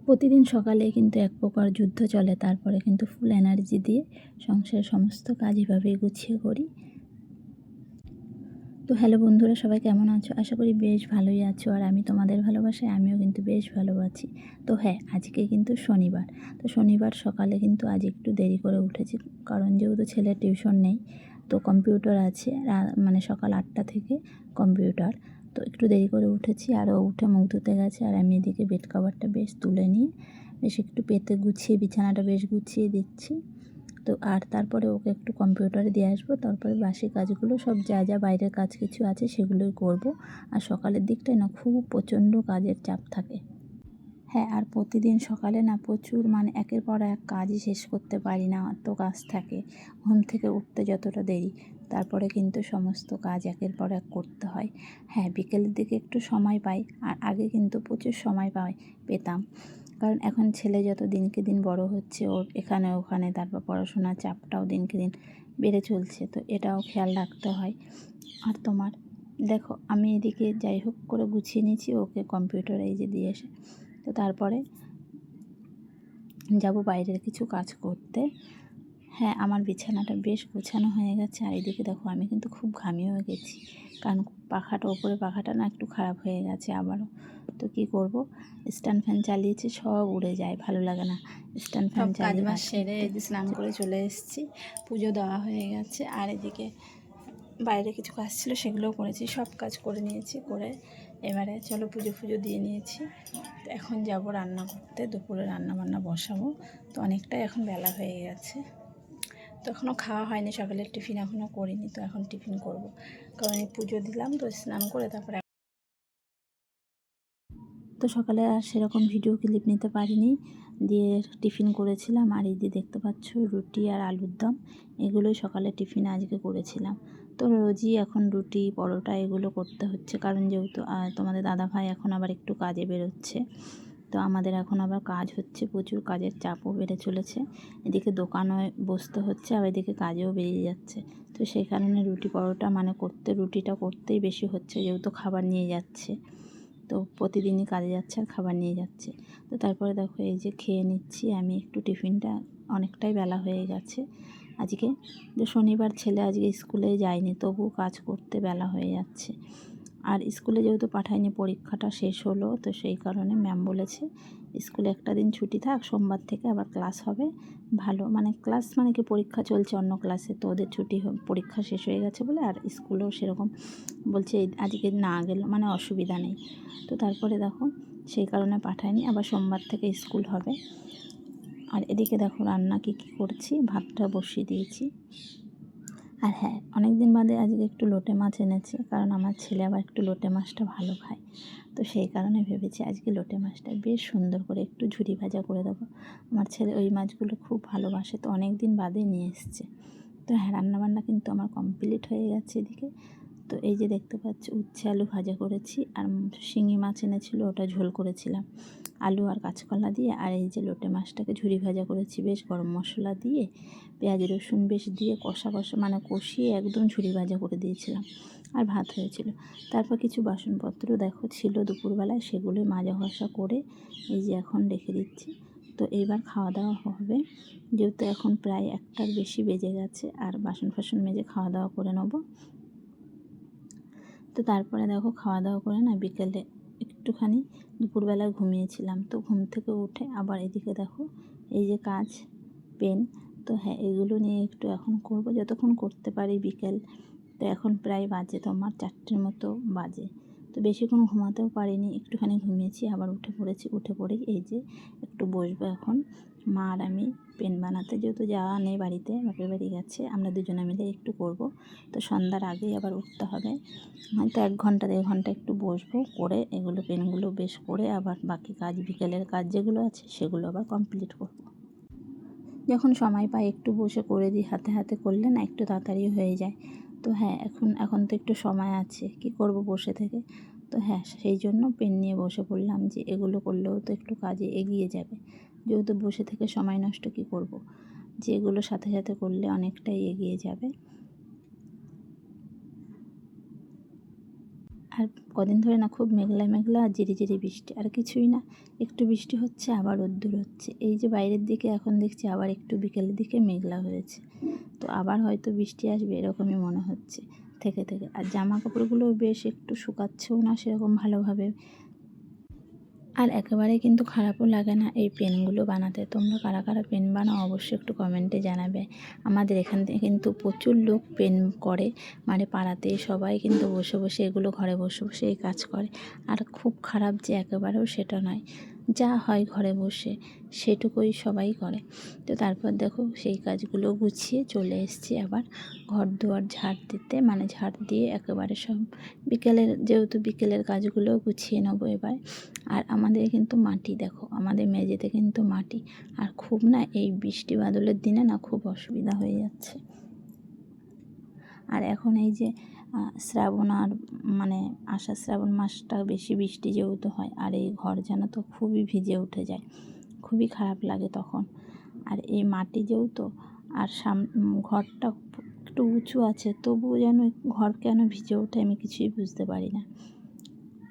প্রতিদিন সকালে কিন্তু এক প্রকার যুদ্ধ চলে, তারপরে কিন্তু ফুল এনার্জি দিয়ে সংসারের সমস্ত কাজ এভাবেই গুছিয়ে করি। তো হ্যালো বন্ধুরা, সবাই কেমন আছো? আশা করি বেশ ভালোই আছো, আর আমি তোমাদের ভালোবাসায় আমিও কিন্তু বেশ ভালো আছি। তো হ্যাঁ, আজকে কিন্তু শনিবার। তো শনিবার সকালে কিন্তু আজ একটু দেরি করে উঠেছি, কারণ যেহেতু ছেলের টিউশন নেই, তো কম্পিউটার আছে মানে সকাল 8টা থেকে কম্পিউটার। তো একটু দেরি করে উঠেছি, আরও উঠে মুখ ধুতে গেছে, আর আমি এদিকে বেড কভারটা বেশ তুলে নিয়ে বেশ একটু পেতে গুছিয়ে বিছানাটা বেশ গুছিয়ে দিচ্ছি। তো আর তারপরে ওকে একটু কম্পিউটারে দিয়ে আসবো, তারপরে বাসি কাজগুলো সব যা যা বাইরের কাজ কিছু আছে সেগুলোই করব। আর সকালের দিকটায় না খুব প্রচণ্ড কাজের চাপ থাকে। হ্যাঁ, আর প্রতিদিন সকালে না প্রচুর মানে একের পর এক কাজই শেষ করতে পারি না, অত কাজ থাকে। ঘুম থেকে উঠতে যতটা দেরি, তারপরে কিন্তু সমস্ত কাজ একের পর এক করতে হয়। হ্যাঁ, বিকেলের দিকে একটু সময় পাই, আর আগে কিন্তু প্রচুর সময় পেতাম। কারণ এখন ছেলে যত দিনকে দিন বড় হচ্ছে, ওর এখানে ওখানে, তারপর পড়াশোনার চাপটাও দিনকে দিন বেড়ে চলছে, তো এটাও খেয়াল রাখতে হয়। আর তোমার দেখো, আমি এদিকে যাই হোক করে গুছিয়ে নিয়েছি ওকে কম্পিউটারে এই যে দিয়ে এসে। তো তারপরে যাব বাইরের কিছু কাজ করতে। হ্যাঁ, আমার বিছানাটা বেশ গোছানো হয়ে গেছে, আর এদিকে দেখো আমি কিন্তু খুব ঘামিয়েও গেছি, কারণ ওপরে পাখাটা না একটু খারাপ হয়ে গেছে আবারও। তো কি করব, স্ট্যান্ড ফ্যান চালিয়েছি, সব উড়ে যায়, ভালো লাগে না। স্ট্যান্ড ফ্যান চালিয়ে কাজ সেরে স্নান করে চলে এসেছি, পুজো দেওয়া হয়ে গেছে, আর এদিকে বাইরে কিছু কাজ ছিল সেগুলোও করেছি, সব কাজ করে নিয়েছি। করে এবারে চলো পুজো দিয়ে নিয়েছি। তো এখন যাব রান্না করতে, দুপুরে রান্না বান্না বসাবো। তো অনেকটাই এখন বেলা হয়ে গেছে, তো এখনও খাওয়া হয়নি, সকালের টিফিন এখনও করিনি। তো এখন টিফিন করব, কারণ এই পুজো দিলাম, তো স্নান করে তারপরে। তো সকালে আর সেরকম ভিডিও ক্লিপ নিতে পারিনি, দিয়ে টিফিন করেছিলাম। আর এই যে দেখতে পাচ্ছ রুটি আর আলুর দম, এগুলোই সকালে টিফিন আজকে করেছিলাম। তো রোজই এখন রুটি পরোটা এগুলো করতে হচ্ছে, কারণ যেহেতু তোমাদের দাদাভাই এখন আবার একটু কাজে বেরোচ্ছে, তো আমাদের এখন আবার কাজ হচ্ছে, প্রচুর কাজের চাপও বেড়ে চলেছে। এদিকে দোকানে বসতে হচ্ছে, আর এদিকে কাজেও বেরিয়ে যাচ্ছে। তো সেই কারণে রুটি পরোটা মানে রুটিটা করতেই বেশি হচ্ছে, যেহেতু খাবার নিয়ে যাচ্ছে। তো প্রতিদিনই কাজে যাচ্ছে আর খাবার নিয়ে যাচ্ছে। তো তারপরে দেখো এই যে খেয়ে নিচ্ছি আমি একটু টিফিনটা, অনেকটাই বেলা হয়ে গেছে আজকে। যে শনিবার ছেলে আজকে স্কুলে যায়নি, তবুও কাজ করতে বেলা হয়ে যাচ্ছে। আর স্কুলে যেহেতু পাঠায়নি, পরীক্ষাটা শেষ হলো, তো সেই কারণে ম্যাম বলেছে স্কুলে একটা দিন ছুটি থাক, সোমবার থেকে আবার ক্লাস হবে। ভালো মানে ক্লাস মানে কি, পরীক্ষা চলছে অন্য ক্লাসে, তো ওদের পরীক্ষা শেষ হয়ে গেছে বলে, আর স্কুলেও সেরকম বলছে আজকে না গেলে মানে অসুবিধা নেই। তো তারপরে দেখো সেই কারণে পাঠায়নি, আবার সোমবার থেকে স্কুল হবে। আর এদিকে দেখো রান্না কী করছি, ভাতটা বসিয়ে দিয়েছি। আর হ্যাঁ, অনেক দিন বাদে আজকে একটু লোটে মাছ এনেছে, কারণ আমার ছেলে আবার একটু লোটে মাছটা ভালো খায়। তো সেই কারণে ভেবেছি আজকে লোটে মাছটা বেশ সুন্দর করে একটু ঝুরি ভাজা করে দেবো। আমার ছেলে ওই মাছগুলো খুব ভালোবাসে, তো অনেক দিন বাদে নিয়ে এসছে। তো হ্যাঁ, রান্নাবান্না কিন্তু আমার কমপ্লিট হয়ে গেছে এদিকে। তো এই যে দেখতে পাচ্ছি উচ্ছে আলু ভাজা করেছি, আর শিঙি মাছ এনেছিল, ওটা ঝোল করেছিলাম আলু আর কাঁচকলা দিয়ে। আর এই যে লোটে মাছটাকে ঝুরি ভাজা করেছি, বেশ গরম মশলা দিয়ে, পেঁয়াজ রসুন বেশ দিয়ে কষা মানে কষিয়ে একদম ঝুরি ভাজা করে দিয়েছিলাম। আর ভাত হয়েছিল। তারপর কিছু বাসনপত্র দেখো ছিল দুপুরবেলায়, সেগুলো মাজা ঘষা করে এই যে এখন রেখে দিচ্ছি। তো এইবার খাওয়া দাওয়া হবে, যেহেতু এখন প্রায় 1টার বেশি বেজে গেছে, আর বাসন মেজে খাওয়া দাওয়া করে নেবো। তো তারপরে দেখো খাওয়া দাওয়া করে না বিকেলে একটুখানি দুপুরবেলা ঘুমিয়েছিলাম। তো ঘুম থেকে উঠে আবার এদিকে দেখো এই যে কাজ, পেন, তো হ্যাঁ এগুলো নিয়ে একটু এখন করব, যতক্ষণ করতে পারি বিকেল। তো এখন প্রায় বাজে তোমার 4টের মতো বাজে। তো বেশিক্ষণ ঘুমাতেও পারিনি, একটুখানি ঘুমিয়েছি, আবার উঠে পড়েই এই যে একটু বসবো এখন। মা আর আমি পেন বানাতে, যেহেতু যাওয়া নেই বাড়িতে, বাপের বাড়ি গেছে, আমরা দুজনে মিলে একটু করব। তো সন্ধ্যার আগেই আবার উঠতে হবে, হয়তো 1 ঘন্টা 1.5 ঘন্টা একটু বসবো, করে এগুলো পেনগুলো বেশ করে আবার বাকি কাজ বিকেলের কাজ যেগুলো আছে সেগুলো আবার কমপ্লিট করব। যখন সময় পাই একটু বসে করে দিই, হাতে হাতে করলে না একটু তাড়াতাড়ি হয়ে যায়। তো হ্যাঁ, এখন তো একটু সময় আছে, কি করব বসে থেকে। তো হ্যাঁ, সেই জন্য পেন নিয়ে বসে পড়লাম, যে এগুলো করলেও তো একটু কাজে এগিয়ে যাবে। যেহেতু বসে থেকে সময় নষ্ট কি করব, যে এগুলো সাথে সাথে করলে অনেকটাই এগিয়ে যাবে। আর কদিন ধরে না খুব মেঘলা মেঘলা আর ঝিরিঝিরি বৃষ্টি, আর কিছুই না। একটু বৃষ্টি হচ্ছে আবার রোদ্দুর হচ্ছে। এই যে বাইরের দিকে এখন দেখছি আবার একটু বিকেলের দিকে মেঘলা হয়েছে, তো আবার হয়তো বৃষ্টি আসবে এরকমই মনে হচ্ছে থেকে থেকে। আর জামা কাপড়গুলোও বেশ একটু শুকাচ্ছেও না সেরকম ভালোভাবে। আর একেবারে কিন্তু খারাপও লাগে না এই পেনগুলো বানাতে। তোমরা কারা কারা পেন বানাও অবশ্যই একটু কমেন্টে জানাবে। আমাদের এখান থেকে কিন্তু প্রচুর লোক পেন করে, মানে পাড়াতে সবাই কিন্তু বসে বসে এগুলো ঘরে বসে বসে এই কাজ করে। আর খুব খারাপ যে একেবারেও সেটা নয়, যা হয় ঘরে বসে সেটুকুই সবাই করে। তো তারপর দেখো সেই কাজগুলো গুছিয়ে চলে এসেছি আবার ঘর দুয়ার ঝাড় দিতে, মানে ঝাড় দিয়ে একেবারে সব বিকেলের, যেহেতু বিকেলের কাজগুলো গুছিয়ে নেবো এবার। আর আমাদের কিন্তু মাটি, দেখো আমাদের মেঝেতে কিন্তু মাটি, আর খুব না এই বৃষ্টি বাদলের দিনে না খুব অসুবিধা হয়ে যাচ্ছে। আর এখন এই যে শ্রাবণ আর মানে আষাঢ় শ্রাবণ মাসটা বেশি বৃষ্টি যেহেতু হয়, আর এই ঘর যেন তো খুবই ভিজে উঠে যায়, খুবই খারাপ লাগে তখন। আর এই মাটি যেহেতু, আর ঘরটা একটু উঁচু আছে, তবুও যেন ঘর কেন ভিজে ওঠে আমি কিছুই বুঝতে পারি না।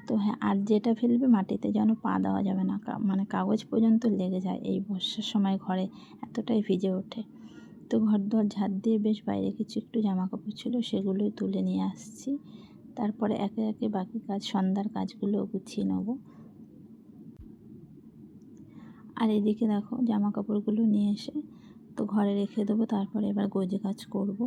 তো হ্যাঁ, আর যেটা ফেলবে মাটিতে যেন পা দেওয়া যাবে না, মানে কাগজ পর্যন্ত লেগে যায় এই বর্ষার সময় ঘরে, এতটাই ভিজে ওঠে। তো ঘর দুয়ার ঝাড় দিয়ে বেশ বাইরে কিছু একটু জামা কাপড় ছিল সেগুলোই তুলে নিয়ে আসছি। তারপরে একে একে বাকি কাজ, সন্ধ্যার কাজগুলো গুছিয়ে নেব। আর এদিকে দেখো জামা কাপড়গুলো নিয়ে এসে তো ঘরে রেখে দেবো, তারপরে এবার গোজে কাজ করব।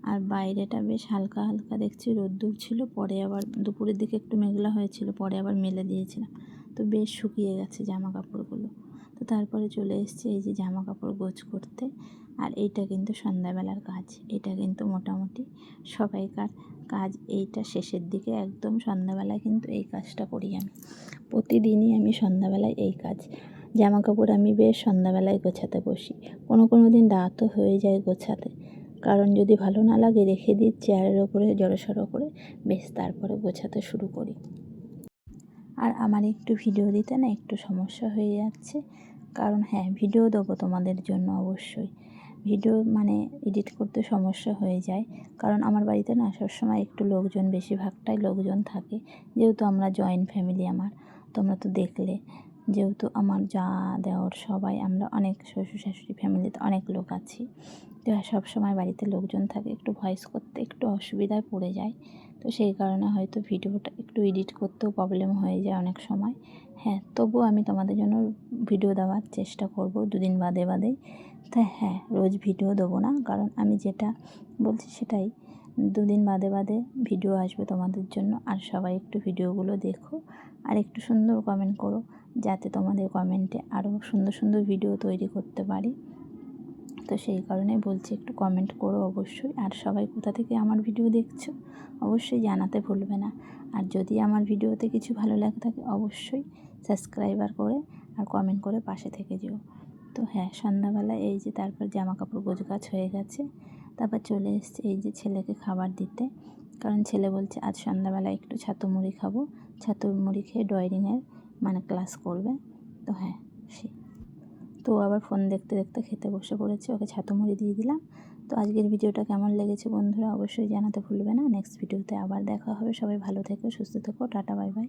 আর বাইরেটা বেশ হালকা হালকা দেখছি রোদ্দুর ছিল, পরে আবার দুপুরের দিকে একটু মেঘলা হয়েছিল, পরে আবার মেলে দিয়েছিলাম, তো বেশ শুকিয়ে গেছে জামা কাপড়গুলো। তো তারপরে চলে এসেছি এই যে জামা কাপড় গোছ করতে। আর এইটা কিন্তু সন্ধ্যাবেলার কাজ, এটা কিন্তু মোটামুটি সবাইকার কাজ। এইটা শেষের দিকে একদম সন্ধ্যাবেলায় কিন্তু এই কাজটা করি আমি, প্রতিদিনই আমি সন্ধ্যাবেলায় এই কাজ। জামা কাপড় আমি বেশ সন্ধ্যাবেলায় গোছাতে বসি, কোনো দিন রাতও হয়ে যায় গোছাতে, কারণ যদি ভালো না লাগে রেখে দিই চেয়ারের ওপরে জড়সড় করে, বেশ তারপরে গোছাতে শুরু করি। আর আমার একটু ভিডিও দিতে না একটু সমস্যা হয়ে যাচ্ছে, কারণ হ্যাঁ ভিডিও দেবো তোমাদের জন্য অবশ্যই, ভিডিও মানে এডিট করতে সমস্যা হয়ে যায়, কারণ আমার বাড়িতে না সবসময় একটু লোকজন, বেশিরভাগটাই লোকজন থাকে, যেহেতু আমরা জয়েন্ট ফ্যামিলি। আমার তোমরা তো দেখলে, যেহেতু আমার যা দেওর সবাই আমরা অনেক শ্বশুর শাশুড়ি ফ্যামিলিতে অনেক লোক আছি, তো সব সময় বাড়িতে লোকজন থাকে, একটু ভয়েস করতে একটু অসুবিধায় পড়ে যায়। তো সেই কারণে হয়তো ভিডিওটা একটু এডিট করতেও প্রবলেম হয়ে যায় অনেক সময়। হ্যাঁ, তবুও আমি তোমাদের জন্য ভিডিও দেওয়ার চেষ্টা করব দুদিন বাদে বাদেই। তাই হ্যাঁ, রোজ ভিডিও দেবো না, কারণ আমি যেটা বলছি সেটাই, দুদিন বাদে বাদে ভিডিও আসবে তোমাদের জন্য। আর সবাই একটু ভিডিওগুলো দেখো আর একটু সুন্দর কমেন্ট করো, যাতে তোমাদের কমেন্টে আরও সুন্দর সুন্দর ভিডিও তৈরি করতে পারি। তো সেই কারণেই বলছি একটু কমেন্ট করো অবশ্যই। আর সবাই কোথা থেকে আমার ভিডিও দেখছো অবশ্যই জানাতে ভুলবে না। আর যদি আমার ভিডিওতে কিছু ভালো লাগে থাকে অবশ্যই সাবস্ক্রাইবার করে আর কমেন্ট করে পাশে থেকে যেও। তো হ্যাঁ, সন্ধ্যাবেলায় এই যে তারপর জামা কাপড় গোছগাছ হয়ে গেছে, তারপর চলে এসেছে এই যে ছেলেকে খাবার দিতে, কারণ ছেলে বলছে আজ সন্ধ্যাবেলায় একটু ছাতু মুড়ি খাবো, ছাতু মুড়ি খেয়ে ড্রয়িংয়ের মানে ক্লাস করবে। তো হ্যাঁ, তো আবার ফোন দেখতে দেখতে খেতে বসে পড়েছে, ওকে ছাতু মুড়ি দিয়ে দিলাম। তো আজকের ভিডিওটা কেমন লেগেছে বন্ধুরা অবশ্যই জানাতে ভুলবে না। নেক্সট ভিডিওতে আবার দেখা হবে। সবাই ভালো থেকো, সুস্থ থেকো, টাটা বাই বাই।